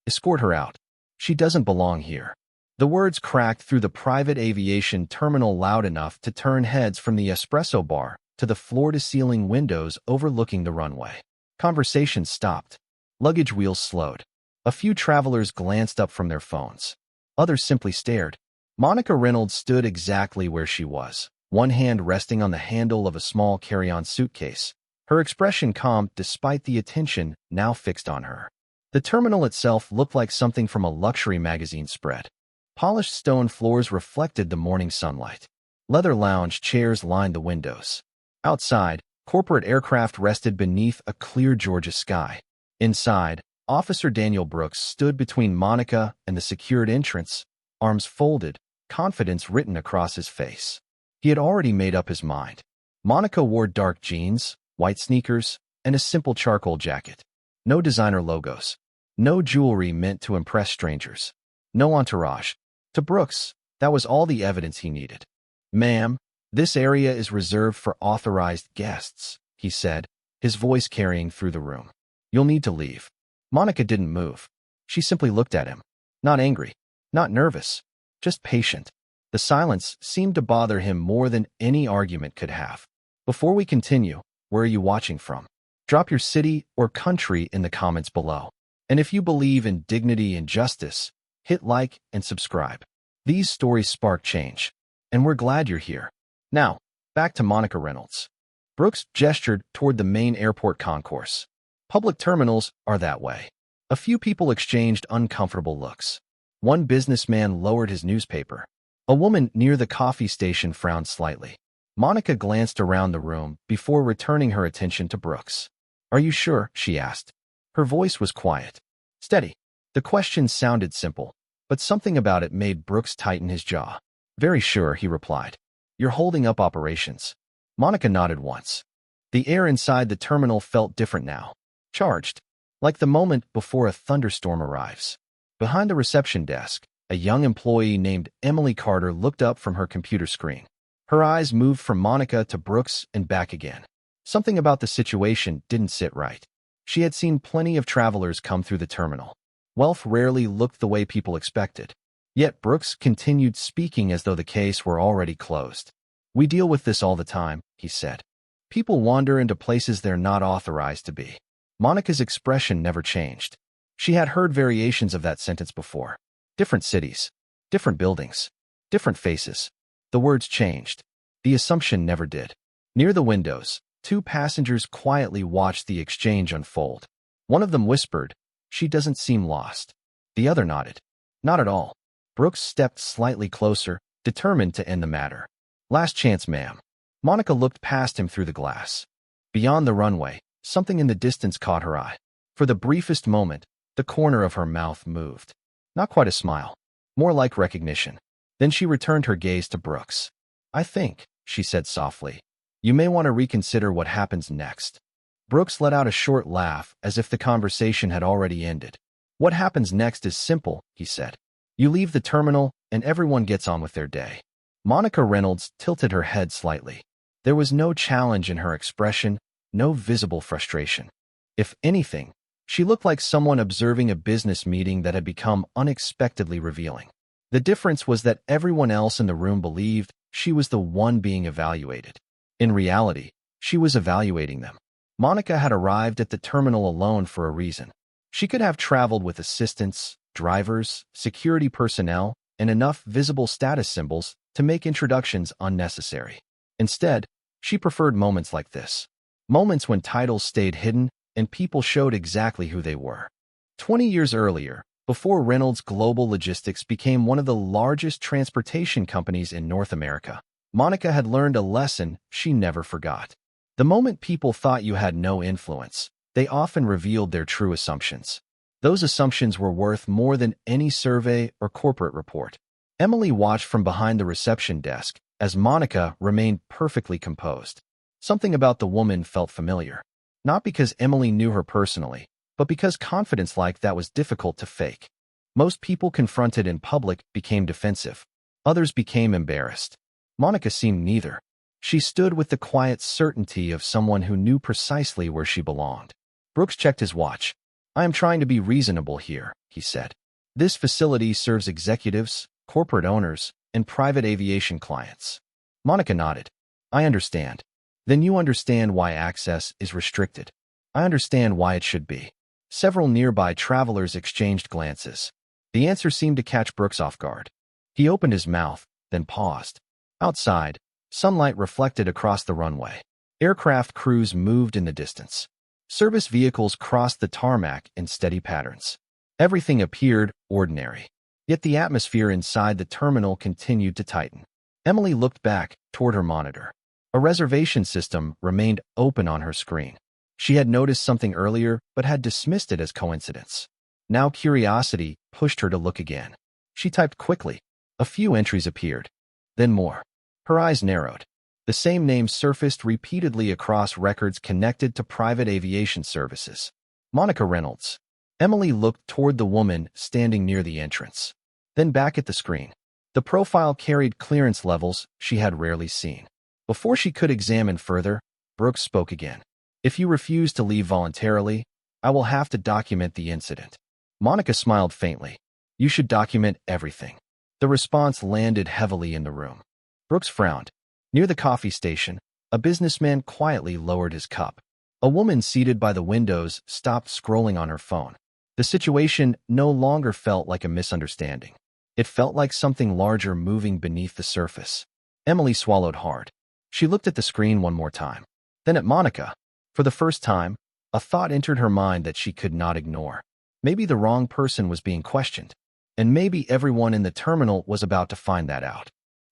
Escort her out. She doesn't belong here." The words cracked through the private aviation terminal loud enough to turn heads from the espresso bar to the floor-to-ceiling windows overlooking the runway. Conversation stopped. Luggage wheels slowed. A few travelers glanced up from their phones. Others simply stared. Monica Reynolds stood exactly where she was, one hand resting on the handle of a small carry-on suitcase. Her expression calm despite the attention now fixed on her. The terminal itself looked like something from a luxury magazine spread. Polished stone floors reflected the morning sunlight. Leather lounge chairs lined the windows. Outside, corporate aircraft rested beneath a clear Georgia sky. Inside, Officer Daniel Brooks stood between Monica and the secured entrance, arms folded, confidence written across his face. He had already made up his mind. Monica wore dark jeans, white sneakers, and a simple charcoal jacket. No designer logos. No jewelry meant to impress strangers. No entourage. To Brooks, that was all the evidence he needed. "Ma'am, this area is reserved for authorized guests," he said, his voice carrying through the room. "You'll need to leave." Monica didn't move. She simply looked at him. Not angry, not nervous, just patient. The silence seemed to bother him more than any argument could have. "Before we continue, where are you watching from? Drop your city or country in the comments below. And if you believe in dignity and justice, hit like and subscribe. These stories spark change, and we're glad you're here." Now, back to Monica Reynolds. Brooks gestured toward the main airport concourse. Public terminals are that way. A few people exchanged uncomfortable looks. One businessman lowered his newspaper. A woman near the coffee station frowned slightly. Monica glanced around the room before returning her attention to Brooks. "Are you sure?" she asked. Her voice was quiet, steady. The question sounded simple, but something about it made Brooks tighten his jaw. "Very sure," he replied. "You're holding up operations." Monica nodded once. The air inside the terminal felt different now. Charged, like the moment before a thunderstorm arrives. Behind the reception desk, a young employee named Emily Carter looked up from her computer screen. Her eyes moved from Monica to Brooks and back again. Something about the situation didn't sit right. She had seen plenty of travelers come through the terminal. Wealth rarely looked the way people expected. Yet Brooks continued speaking as though the case were already closed. "We deal with this all the time," he said. "People wander into places they're not authorized to be." Monica's expression never changed. She had heard variations of that sentence before. Different cities, different buildings, different faces. The words changed. The assumption never did. Near the windows, two passengers quietly watched the exchange unfold. One of them whispered, "She doesn't seem lost." The other nodded. "Not at all." Brooks stepped slightly closer, determined to end the matter. "Last chance, ma'am." Monica looked past him through the glass. Beyond the runway, something in the distance caught her eye. For the briefest moment, the corner of her mouth moved. Not quite a smile, more like recognition. Then she returned her gaze to Brooks. "I think," she said softly, "you may want to reconsider what happens next." Brooks let out a short laugh as if the conversation had already ended. "What happens next is simple," he said. "You leave the terminal and everyone gets on with their day." Monica Reynolds tilted her head slightly. There was no challenge in her expression, no visible frustration. If anything, she looked like someone observing a business meeting that had become unexpectedly revealing. The difference was that everyone else in the room believed she was the one being evaluated. In reality, she was evaluating them. Monica had arrived at the terminal alone for a reason. She could have traveled with assistants, drivers, security personnel, and enough visible status symbols to make introductions unnecessary. Instead, she preferred moments like this. Moments when titles stayed hidden and people showed exactly who they were. 20 years earlier, before Reynolds Global Logistics became one of the largest transportation companies in North America, Monica had learned a lesson she never forgot. The moment people thought you had no influence, they often revealed their true assumptions. Those assumptions were worth more than any survey or corporate report. Emily watched from behind the reception desk as Monica remained perfectly composed. Something about the woman felt familiar. Not because Emily knew her personally, but because confidence like that was difficult to fake. Most people confronted in public became defensive. Others became embarrassed. Monica seemed neither. She stood with the quiet certainty of someone who knew precisely where she belonged. Brooks checked his watch. I am trying to be reasonable here, he said. This facility serves executives, corporate owners, and private aviation clients. Monica nodded. I understand. Then you understand why access is restricted. I understand why it should be. Several nearby travelers exchanged glances. The answer seemed to catch Brooks off guard. He opened his mouth, then paused. Outside, sunlight reflected across the runway. Aircraft crews moved in the distance. Service vehicles crossed the tarmac in steady patterns. Everything appeared ordinary. Yet the atmosphere inside the terminal continued to tighten. Emily looked back toward her monitor. A reservation system remained open on her screen. She had noticed something earlier but had dismissed it as coincidence. Now curiosity pushed her to look again. She typed quickly. A few entries appeared. Then more. Her eyes narrowed. The same name surfaced repeatedly across records connected to private aviation services. Monica Reynolds. Emily looked toward the woman standing near the entrance. Then back at the screen. The profile carried clearance levels she had rarely seen. Before she could examine further, Brooks spoke again. If you refuse to leave voluntarily, I will have to document the incident. Monica smiled faintly. You should document everything. The response landed heavily in the room. Brooks frowned. Near the coffee station, a businessman quietly lowered his cup. A woman seated by the windows stopped scrolling on her phone. The situation no longer felt like a misunderstanding. It felt like something larger moving beneath the surface. Emily swallowed hard. She looked at the screen one more time. Then at Monica. For the first time, a thought entered her mind that she could not ignore. Maybe the wrong person was being questioned. And maybe everyone in the terminal was about to find that out.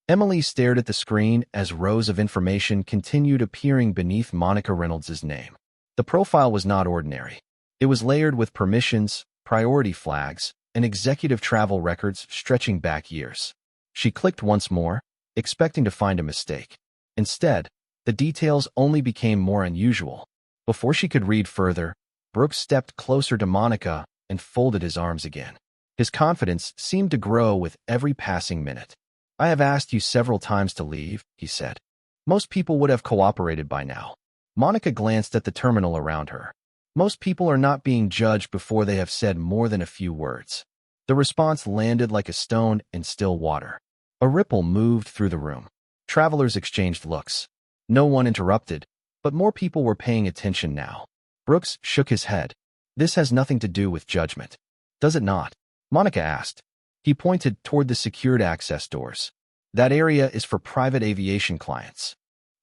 Emily stared at the screen as rows of information continued appearing beneath Monica Reynolds' name. The profile was not ordinary. It was layered with permissions, priority flags, and executive travel records stretching back years. She clicked once more, expecting to find a mistake. Instead, the details only became more unusual. Before she could read further, Brooks stepped closer to Monica and folded his arms again. His confidence seemed to grow with every passing minute. I have asked you several times to leave, he said. Most people would have cooperated by now. Monica glanced at the terminal around her. Most people are not being judged before they have said more than a few words. The response landed like a stone in still water. A ripple moved through the room. Travelers exchanged looks. No one interrupted, but more people were paying attention now. Brooks shook his head. This has nothing to do with judgment. Does it not? Monica asked. He pointed toward the secured access doors. That area is for private aviation clients.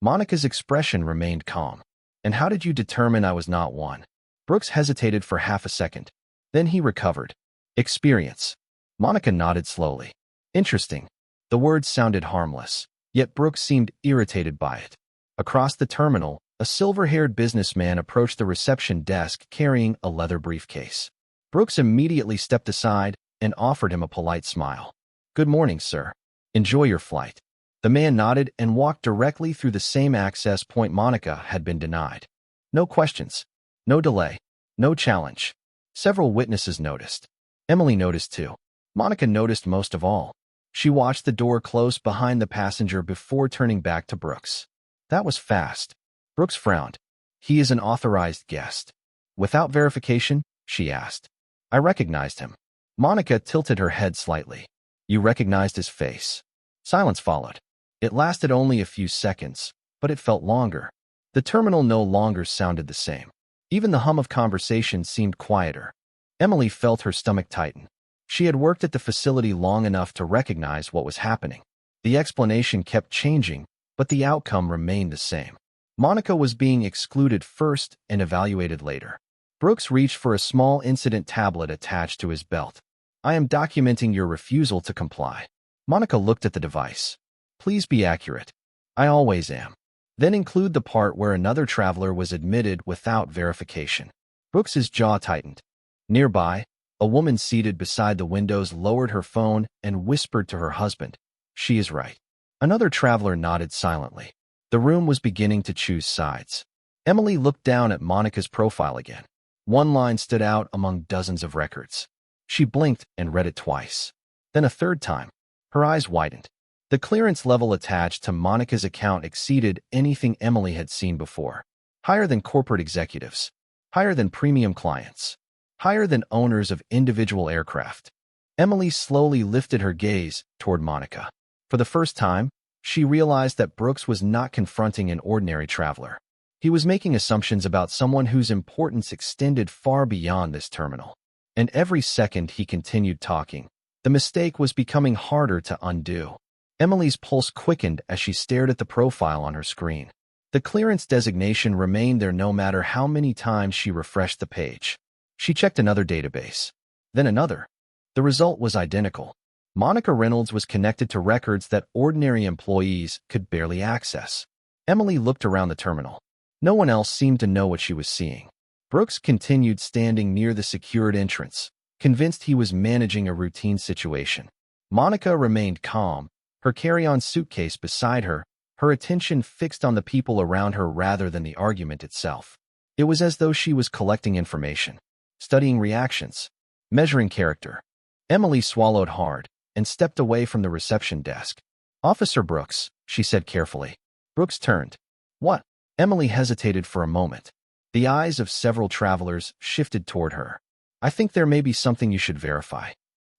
Monica's expression remained calm. And how did you determine I was not one? Brooks hesitated for half a second. Then he recovered. Experience. Monica nodded slowly. Interesting. The words sounded harmless, yet Brooks seemed irritated by it. Across the terminal, a silver-haired businessman approached the reception desk carrying a leather briefcase. Brooks immediately stepped aside and offered him a polite smile. Good morning, sir. Enjoy your flight. The man nodded and walked directly through the same access point Monica had been denied. No questions. No delay. No challenge. Several witnesses noticed. Emily noticed too. Monica noticed most of all. She watched the door close behind the passenger before turning back to Brooks. That was fast. Brooks frowned. He is an authorized guest. Without verification? She asked. I recognized him. Monica tilted her head slightly. You recognized his face. Silence followed. It lasted only a few seconds, but it felt longer. The terminal no longer sounded the same. Even the hum of conversation seemed quieter. Emily felt her stomach tighten. She had worked at the facility long enough to recognize what was happening. The explanation kept changing, but the outcome remained the same. Monica was being excluded first and evaluated later. Brooks reached for a small incident tablet attached to his belt. I am documenting your refusal to comply. Monica looked at the device. Please be accurate. I always am. Then include the part where another traveler was admitted without verification. Brooks's jaw tightened. Nearby, a woman seated beside the windows lowered her phone and whispered to her husband. She is right. Another traveler nodded silently. The room was beginning to choose sides. Emily looked down at Monica's profile again. One line stood out among dozens of records. She blinked and read it twice. Then a third time. Her eyes widened. The clearance level attached to Monica's account exceeded anything Emily had seen before. Higher than corporate executives. Higher than premium clients. higher than owners of individual aircraft. Emily slowly lifted her gaze toward Monica. For the first time, she realized that Brooks was not confronting an ordinary traveler. He was making assumptions about someone whose importance extended far beyond this terminal. And every second he continued talking, the mistake was becoming harder to undo. Emily's pulse quickened as she stared at the profile on her screen. The clearance designation remained there no matter how many times she refreshed the page. She checked another database, then another. The result was identical. Monica Reynolds was connected to records that ordinary employees could barely access. Emily looked around the terminal. No one else seemed to know what she was seeing. Brooks continued standing near the secured entrance, convinced he was managing a routine situation. Monica remained calm, her carry-on suitcase beside her, her attention fixed on the people around her rather than the argument itself. It was as though she was collecting information, studying reactions, measuring character. Emily swallowed hard and stepped away from the reception desk. "Officer Brooks," she said carefully. Brooks turned. "What?" Emily hesitated for a moment. The eyes of several travelers shifted toward her. "I think there may be something you should verify."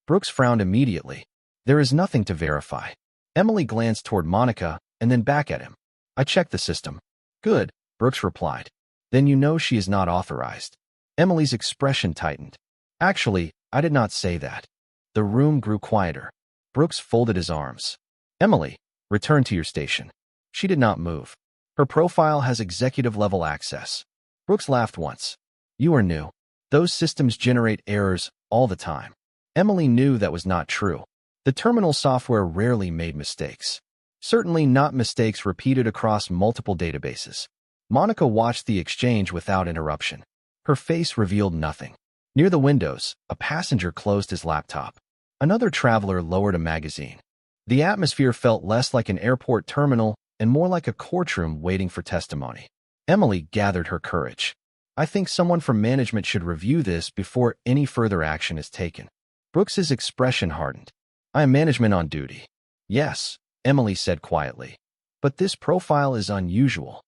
Brooks frowned immediately. "There is nothing to verify." Emily glanced toward Monica and then back at him. "I checked the system." "Good," Brooks replied. "Then you know she is not authorized." Emily's expression tightened. "Actually, I did not say that." The room grew quieter. Brooks folded his arms. "Emily, return to your station." She did not move. "Her profile has executive-level access." Brooks laughed once. "You are new. Those systems generate errors all the time." Emily knew that was not true. The terminal software rarely made mistakes. Certainly not mistakes repeated across multiple databases. Monica watched the exchange without interruption. Her face revealed nothing. Near the windows, a passenger closed his laptop. Another traveler lowered a magazine. The atmosphere felt less like an airport terminal and more like a courtroom waiting for testimony. Emily gathered her courage. "I think someone from management should review this before any further action is taken." Brooks's expression hardened. "I am management on duty." "Yes," Emily said quietly. "But this profile is unusual."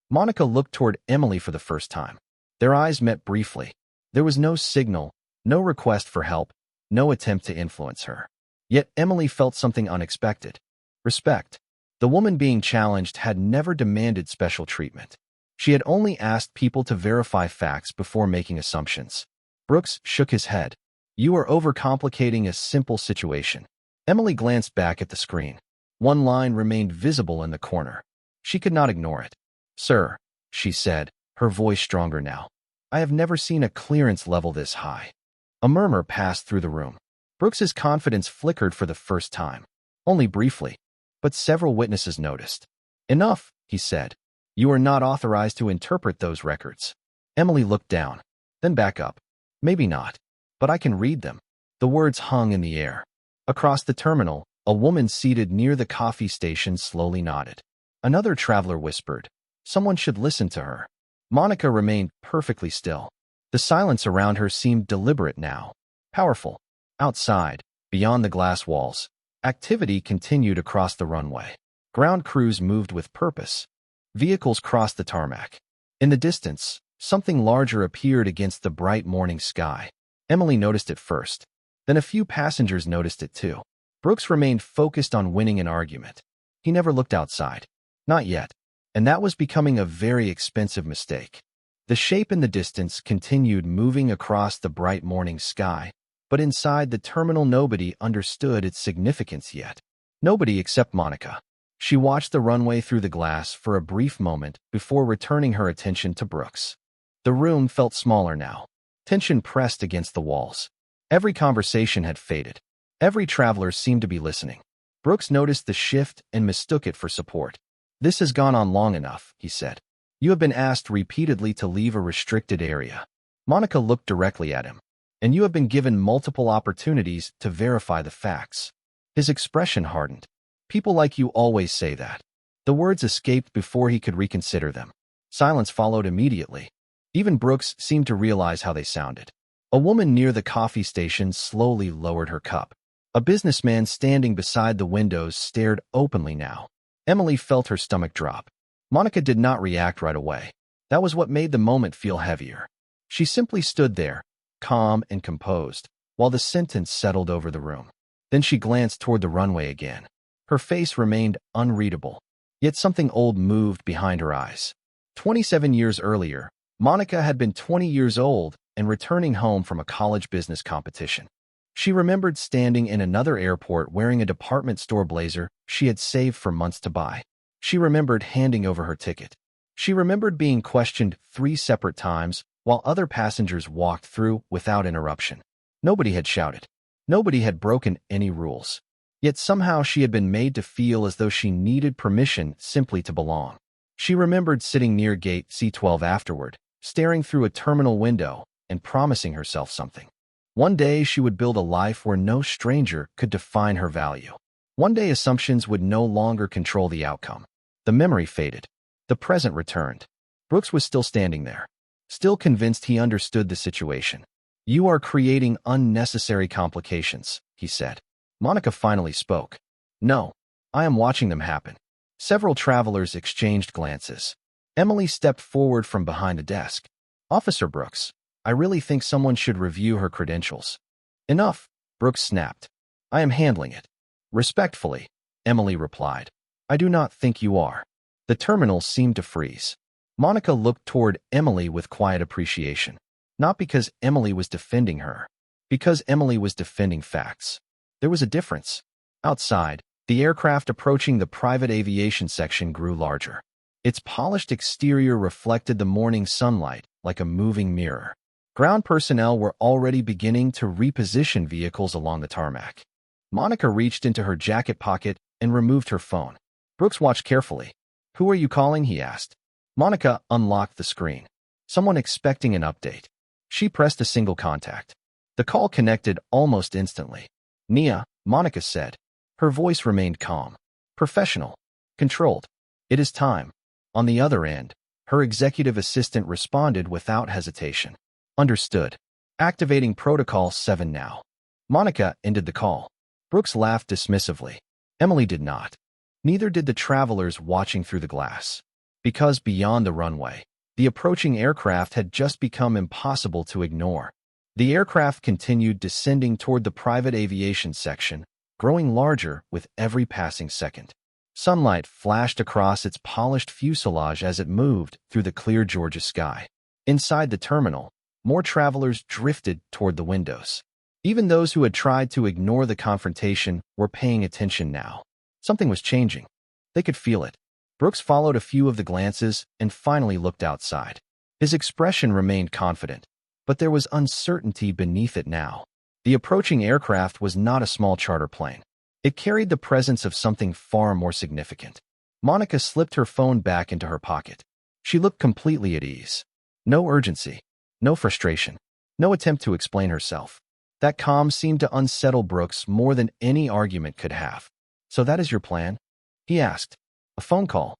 Monica looked toward Emily for the first time. Their eyes met briefly. There was no signal, no request for help, no attempt to influence her. Yet Emily felt something unexpected. Respect. The woman being challenged had never demanded special treatment. She had only asked people to verify facts before making assumptions. Brooks shook his head. "You are overcomplicating a simple situation." Emily glanced back at the screen. One line remained visible in the corner. She could not ignore it. "Sir," she said, her voice stronger now. "I have never seen a clearance level this high." A murmur passed through the room. Brooks's confidence flickered for the first time. Only briefly. But several witnesses noticed. "Enough," he said. "You are not authorized to interpret those records." Emily looked down, then back up. "Maybe not. But I can read them." The words hung in the air. Across the terminal, a woman seated near the coffee station slowly nodded. Another traveler whispered, "Someone should listen to her." Monica remained perfectly still. The silence around her seemed deliberate now, powerful. Outside, beyond the glass walls, activity continued across the runway. Ground crews moved with purpose. Vehicles crossed the tarmac. In the distance, something larger appeared against the bright morning sky. Emily noticed it first. Then a few passengers noticed it too. Brooks remained focused on winning an argument. He never looked outside. Not yet. And that was becoming a very expensive mistake. The shape in the distance continued moving across the bright morning sky, but inside the terminal nobody understood its significance yet. Nobody except Monica. She watched the runway through the glass for a brief moment before returning her attention to Brooks. The room felt smaller now. Tension pressed against the walls. Every conversation had faded. Every traveler seemed to be listening. Brooks noticed the shift and mistook it for support. "This has gone on long enough," he said. "You have been asked repeatedly to leave a restricted area." Monica looked directly at him. "And you have been given multiple opportunities to verify the facts." His expression hardened. "People like you always say that." The words escaped before he could reconsider them. Silence followed immediately. Even Brooks seemed to realize how they sounded. A woman near the coffee station slowly lowered her cup. A businessman standing beside the windows stared openly now. Emily felt her stomach drop. Monica did not react right away. That was what made the moment feel heavier. She simply stood there, calm and composed, while the sentence settled over the room. Then she glanced toward the runway again. Her face remained unreadable, yet something old moved behind her eyes. 27 years earlier, Monica had been 20 years old and returning home from a college business competition. She remembered standing in another airport wearing a department store blazer she had saved for months to buy. She remembered handing over her ticket. She remembered being questioned 3 separate times while other passengers walked through without interruption. Nobody had shouted. Nobody had broken any rules. Yet somehow she had been made to feel as though she needed permission simply to belong. She remembered sitting near gate C12 afterward, staring through a terminal window and promising herself something. One day she would build a life where no stranger could define her value. One day assumptions would no longer control the outcome. The memory faded. The present returned. Brooks was still standing there, still convinced he understood the situation. "You are creating unnecessary complications," he said. Monica finally spoke. "No, I am watching them happen." Several travelers exchanged glances. Emily stepped forward from behind the desk. "Officer Brooks, I really think someone should review her credentials." "Enough," Brooks snapped. "I am handling it." "Respectfully," Emily replied. "I do not think you are." The terminal seemed to freeze. Monica looked toward Emily with quiet appreciation. Not because Emily was defending her, because Emily was defending facts. There was a difference. Outside, the aircraft approaching the private aviation section grew larger. Its polished exterior reflected the morning sunlight like a moving mirror. Ground personnel were already beginning to reposition vehicles along the tarmac. Monica reached into her jacket pocket and removed her phone. Brooks watched carefully. "Who are you calling?" he asked. Monica unlocked the screen. Someone expecting an update. She pressed a single contact. The call connected almost instantly. "Nia," Monica said. Her voice remained calm, professional, controlled. "It is time." On the other end, her executive assistant responded without hesitation. "Understood. Activating Protocol 7 now." Monica ended the call. Brooks laughed dismissively. Emily did not. Neither did the travelers watching through the glass. Because beyond the runway, the approaching aircraft had just become impossible to ignore. The aircraft continued descending toward the private aviation section, growing larger with every passing second. Sunlight flashed across its polished fuselage as it moved through the clear Georgia sky. Inside the terminal, more travelers drifted toward the windows. Even those who had tried to ignore the confrontation were paying attention now. Something was changing. They could feel it. Brooks followed a few of the glances and finally looked outside. His expression remained confident, but there was uncertainty beneath it now. The approaching aircraft was not a small charter plane. It carried the presence of something far more significant. Monica slipped her phone back into her pocket. She looked completely at ease. No urgency, no frustration, no attempt to explain herself. That calm seemed to unsettle Brooks more than any argument could have. "So that is your plan?" he asked. "A phone call?"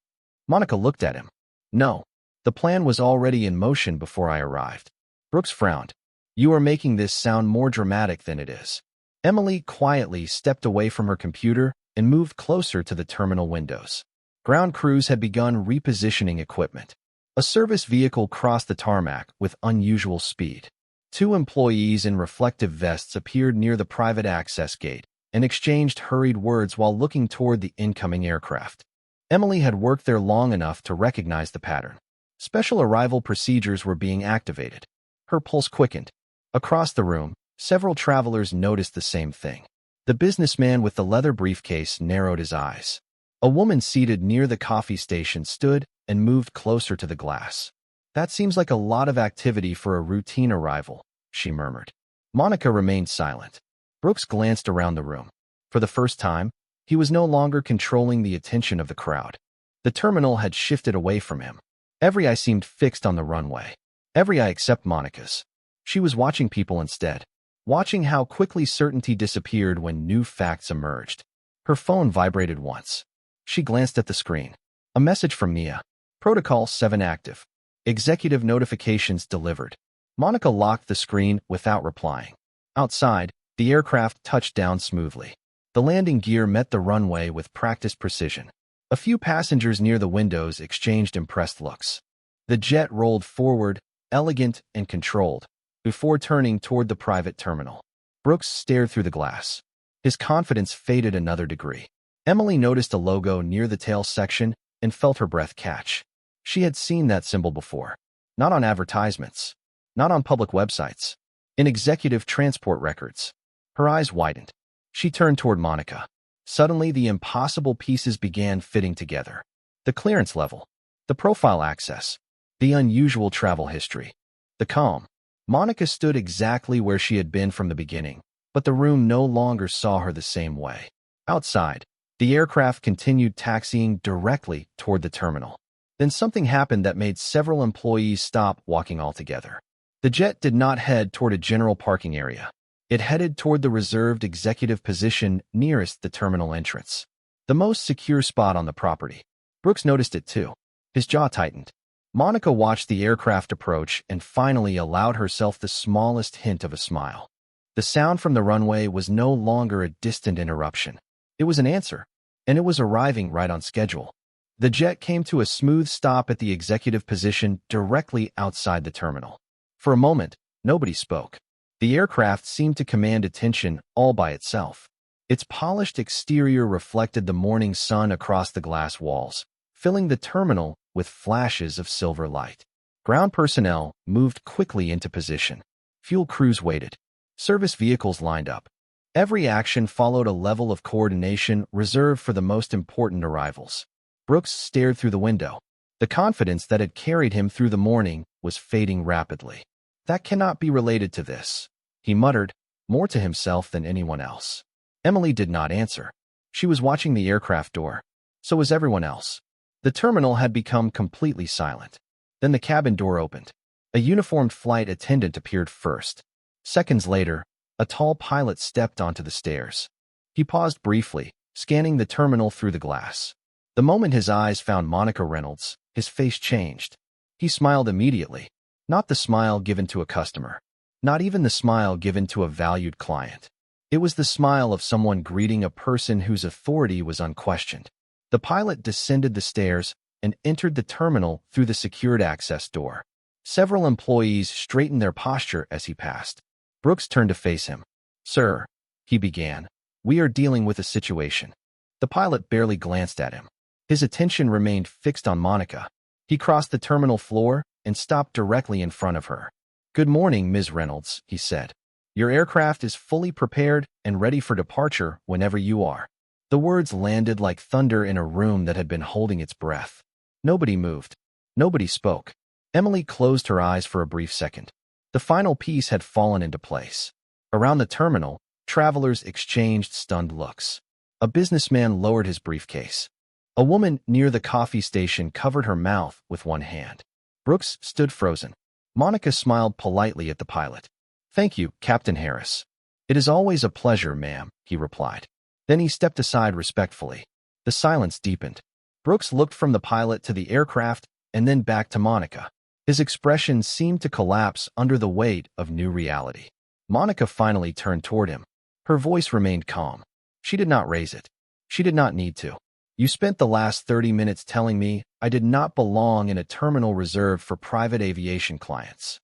Monica looked at him. "No, the plan was already in motion before I arrived." Brooks frowned. "You are making this sound more dramatic than it is." Emily quietly stepped away from her computer and moved closer to the terminal windows. Ground crews had begun repositioning equipment. A service vehicle crossed the tarmac with unusual speed. 2 employees in reflective vests appeared near the private access gate and exchanged hurried words while looking toward the incoming aircraft. Emily had worked there long enough to recognize the pattern. Special arrival procedures were being activated. Her pulse quickened. Across the room, several travelers noticed the same thing. The businessman with the leather briefcase narrowed his eyes. A woman seated near the coffee station stood and moved closer to the glass. "That seems like a lot of activity for a routine arrival," she murmured. Monica remained silent. Brooks glanced around the room. For the first time, he was no longer controlling the attention of the crowd. The terminal had shifted away from him. Every eye seemed fixed on the runway. Every eye except Monica's. She was watching people instead, watching how quickly certainty disappeared when new facts emerged. Her phone vibrated once. She glanced at the screen. A message from Nia. "Protocol 7 active. Executive notifications delivered." Monica locked the screen without replying. Outside, the aircraft touched down smoothly. The landing gear met the runway with practiced precision. A few passengers near the windows exchanged impressed looks. The jet rolled forward, elegant and controlled, before turning toward the private terminal. Brooks stared through the glass. His confidence faded another degree. Emily noticed a logo near the tail section and felt her breath catch. She had seen that symbol before. Not on advertisements. Not on public websites. In executive transport records. Her eyes widened. She turned toward Monica. Suddenly, the impossible pieces began fitting together. The clearance level. The profile access. The unusual travel history. The calm. Monica stood exactly where she had been from the beginning, but the room no longer saw her the same way. Outside, the aircraft continued taxiing directly toward the terminal. Then something happened that made several employees stop walking altogether. The jet did not head toward a general parking area. It headed toward the reserved executive position nearest the terminal entrance, the most secure spot on the property. Brooks noticed it too. His jaw tightened. Monica watched the aircraft approach and finally allowed herself the smallest hint of a smile. The sound from the runway was no longer a distant interruption. It was an answer, and it was arriving right on schedule. The jet came to a smooth stop at the executive position directly outside the terminal. For a moment, nobody spoke. The aircraft seemed to command attention all by itself. Its polished exterior reflected the morning sun across the glass walls, filling the terminal with flashes of silver light. Ground personnel moved quickly into position. Fuel crews waited. Service vehicles lined up. Every action followed a level of coordination reserved for the most important arrivals. Brooks stared through the window. The confidence that had carried him through the morning was fading rapidly. That cannot be related to this, he muttered, more to himself than anyone else. Emily did not answer. She was watching the aircraft door. So was everyone else. The terminal had become completely silent. Then the cabin door opened. A uniformed flight attendant appeared first. Seconds later, a tall pilot stepped onto the stairs. He paused briefly, scanning the terminal through the glass. The moment his eyes found Monica Reynolds, his face changed. He smiled immediately. Not the smile given to a customer. Not even the smile given to a valued client. It was the smile of someone greeting a person whose authority was unquestioned. The pilot descended the stairs and entered the terminal through the secured access door. Several employees straightened their posture as he passed. Brooks turned to face him. "Sir," he began, "we are dealing with a situation." The pilot barely glanced at him. His attention remained fixed on Monica. He crossed the terminal floor and stopped directly in front of her. "Good morning, Ms. Reynolds," he said. "Your aircraft is fully prepared and ready for departure whenever you are." The words landed like thunder in a room that had been holding its breath. Nobody moved. Nobody spoke. Emily closed her eyes for a brief second. The final piece had fallen into place. Around the terminal, travelers exchanged stunned looks. A businessman lowered his briefcase. A woman near the coffee station covered her mouth with one hand. Brooks stood frozen. Monica smiled politely at the pilot. "Thank you, Captain Harris." "It is always a pleasure, ma'am," he replied. Then he stepped aside respectfully. The silence deepened. Brooks looked from the pilot to the aircraft and then back to Monica. His expression seemed to collapse under the weight of new reality. Monica finally turned toward him. Her voice remained calm. She did not raise it. She did not need to. "You spent the last 30 minutes telling me I did not belong in a terminal reserved for private aviation clients."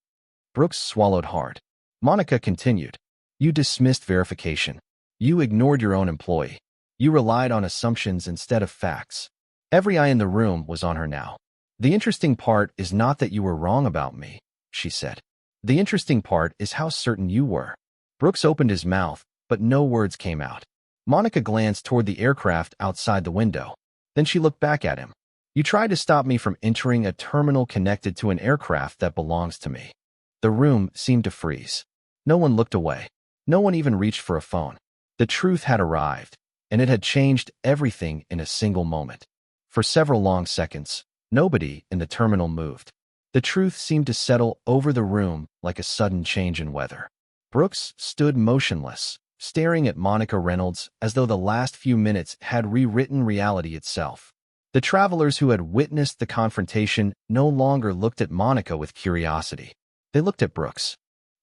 Brooks swallowed hard. Monica continued. "You dismissed verification. You ignored your own employee. You relied on assumptions instead of facts." Every eye in the room was on her now. "The interesting part is not that you were wrong about me," she said. "The interesting part is how certain you were." Brooks opened his mouth, but no words came out. Monica glanced toward the aircraft outside the window. Then she looked back at him. "You tried to stop me from entering a terminal connected to an aircraft that belongs to me." The room seemed to freeze. No one looked away. No one even reached for a phone. The truth had arrived, and it had changed everything in a single moment. For several long seconds, nobody in the terminal moved. The truth seemed to settle over the room like a sudden change in weather. Brooks stood motionless, staring at Monica Reynolds as though the last few minutes had rewritten reality itself. The travelers who had witnessed the confrontation no longer looked at Monica with curiosity. They looked at Brooks.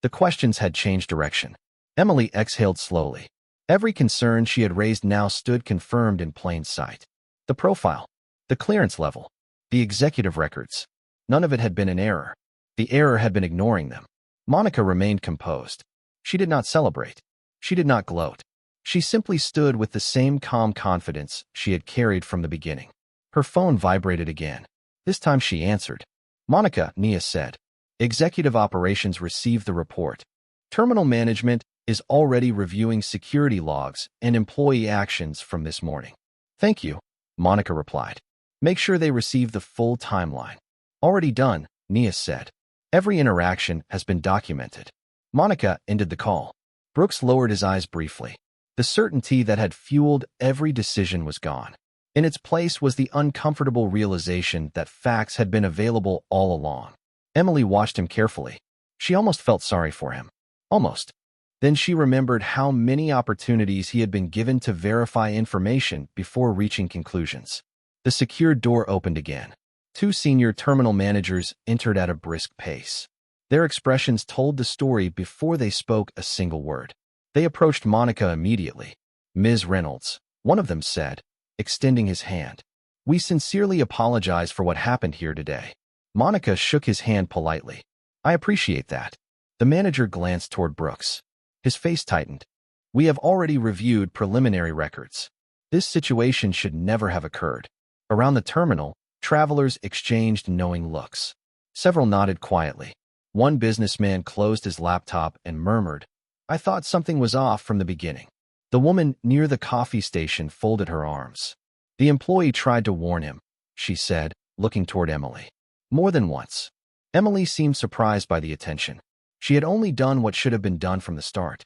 The questions had changed direction. Emily exhaled slowly. Every concern she had raised now stood confirmed in plain sight. The profile, the clearance level, the executive records. None of it had been an error. The error had been ignoring them. Monica remained composed. She did not celebrate. She did not gloat. She simply stood with the same calm confidence she had carried from the beginning. Her phone vibrated again. This time she answered. Monica, Nia said. Executive Operations received the report. Terminal management is already reviewing security logs and employee actions from this morning. Thank you, Monica replied. Make sure they receive the full timeline. Already done, Nia said. Every interaction has been documented. Monica ended the call. Brooks lowered his eyes briefly. The certainty that had fueled every decision was gone. In its place was the uncomfortable realization that facts had been available all along. Emily watched him carefully. She almost felt sorry for him. Almost. Then she remembered how many opportunities he had been given to verify information before reaching conclusions. The secured door opened again. Two senior terminal managers entered at a brisk pace. Their expressions told the story before they spoke a single word. They approached Monica immediately. Ms. Reynolds, one of them said, extending his hand. We sincerely apologize for what happened here today. Monica shook his hand politely. I appreciate that. The manager glanced toward Brooks. His face tightened. We have already reviewed preliminary records. This situation should never have occurred. Around the terminal, travelers exchanged knowing looks. Several nodded quietly. One businessman closed his laptop and murmured, I thought something was off from the beginning. The woman near the coffee station folded her arms. The employee tried to warn him, she said, looking toward Emily. More than once. Emily seemed surprised by the attention. She had only done what should have been done from the start.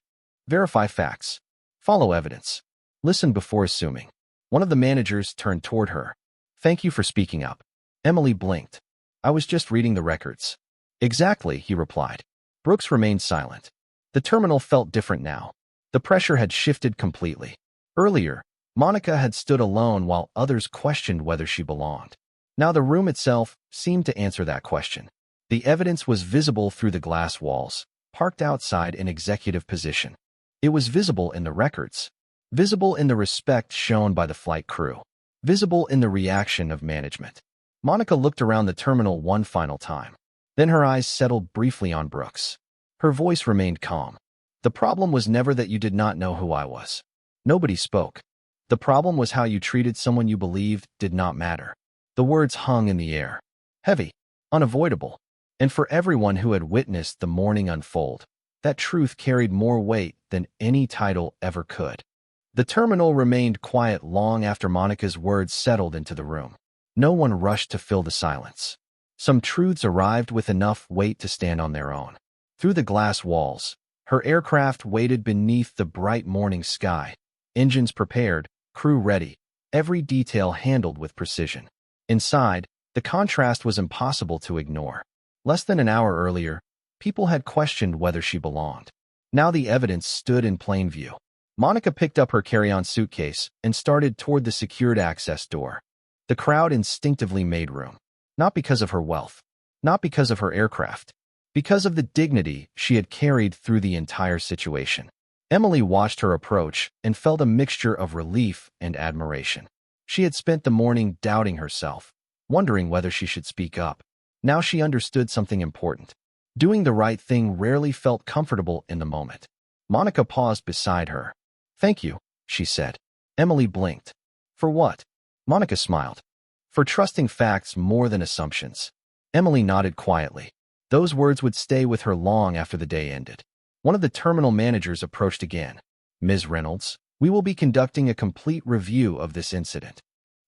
Verify facts. Follow evidence. Listen before assuming. One of the managers turned toward her. Thank you for speaking up. Emily blinked. I was just reading the records. Exactly, he replied. Brooks remained silent. The terminal felt different now. The pressure had shifted completely. Earlier, Monica had stood alone while others questioned whether she belonged. Now the room itself seemed to answer that question. The evidence was visible through the glass walls, parked outside in executive position. It was visible in the records, visible in the respect shown by the flight crew, visible in the reaction of management. Monica looked around the terminal one final time. Then her eyes settled briefly on Brooks. Her voice remained calm. The problem was never that you did not know who I was. Nobody spoke. The problem was how you treated someone you believed did not matter. The words hung in the air. Heavy, unavoidable. And for everyone who had witnessed the morning unfold, that truth carried more weight than any title ever could. The terminal remained quiet long after Monica's words settled into the room. No one rushed to fill the silence. Some truths arrived with enough weight to stand on their own. Through the glass walls, her aircraft waited beneath the bright morning sky. Engines prepared, crew ready, every detail handled with precision. Inside, the contrast was impossible to ignore. Less than an hour earlier, people had questioned whether she belonged. Now the evidence stood in plain view. Monica picked up her carry-on suitcase and started toward the secured access door. The crowd instinctively made room. Not because of her wealth, not because of her aircraft, because of the dignity she had carried through the entire situation. Emily watched her approach and felt a mixture of relief and admiration. She had spent the morning doubting herself, wondering whether she should speak up. Now she understood something important. Doing the right thing rarely felt comfortable in the moment. Monica paused beside her. Thank you, she said. Emily blinked. For what? Monica smiled. For trusting facts more than assumptions. Emily nodded quietly. Those words would stay with her long after the day ended. One of the terminal managers approached again. Ms. Reynolds, we will be conducting a complete review of this incident.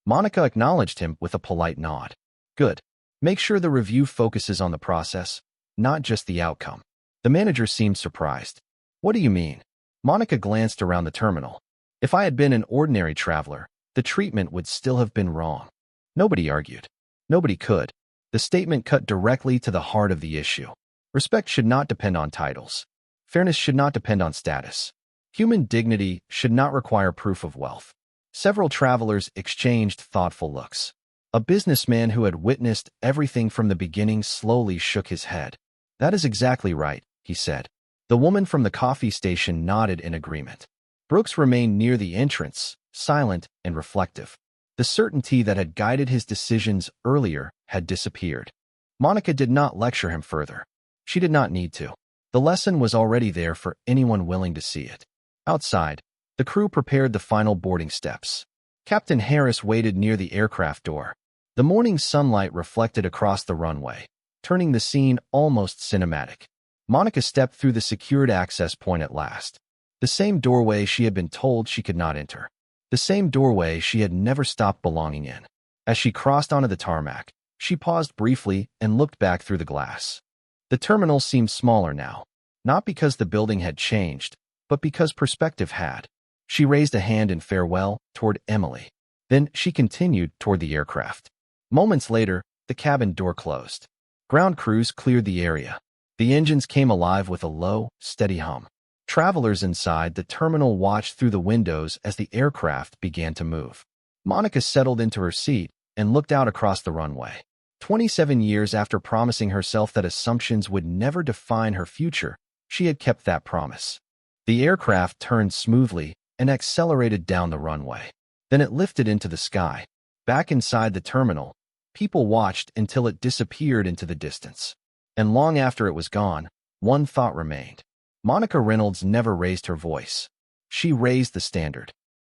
Monica acknowledged him with a polite nod. Good. Make sure the review focuses on the process, not just the outcome. The manager seemed surprised. What do you mean? Monica glanced around the terminal. If I had been an ordinary traveler, the treatment would still have been wrong. Nobody argued. Nobody could. The statement cut directly to the heart of the issue. Respect should not depend on titles. Fairness should not depend on status. Human dignity should not require proof of wealth. Several travelers exchanged thoughtful looks. A businessman who had witnessed everything from the beginning slowly shook his head. That is exactly right, he said. The woman from the coffee station nodded in agreement. Brooks remained near the entrance, silent and reflective. The certainty that had guided his decisions earlier had disappeared. Monica did not lecture him further. She did not need to. The lesson was already there for anyone willing to see it. Outside, the crew prepared the final boarding steps. Captain Harris waited near the aircraft door. The morning sunlight reflected across the runway, turning the scene almost cinematic. Monica stepped through the secured access point at last. The same doorway she had been told she could not enter. The same doorway she had never stopped belonging in. As she crossed onto the tarmac, she paused briefly and looked back through the glass. The terminal seemed smaller now, not because the building had changed, but because perspective had. She raised a hand in farewell toward Emily. Then she continued toward the aircraft. Moments later, the cabin door closed. Ground crews cleared the area. The engines came alive with a low, steady hum. Travelers inside the terminal watched through the windows as the aircraft began to move. Monica settled into her seat and looked out across the runway. 27 years after promising herself that assumptions would never define her future, she had kept that promise. The aircraft turned smoothly and accelerated down the runway. Then it lifted into the sky. Back inside the terminal, people watched until it disappeared into the distance. And long after it was gone, one thought remained. Monica Reynolds never raised her voice. She raised the standard.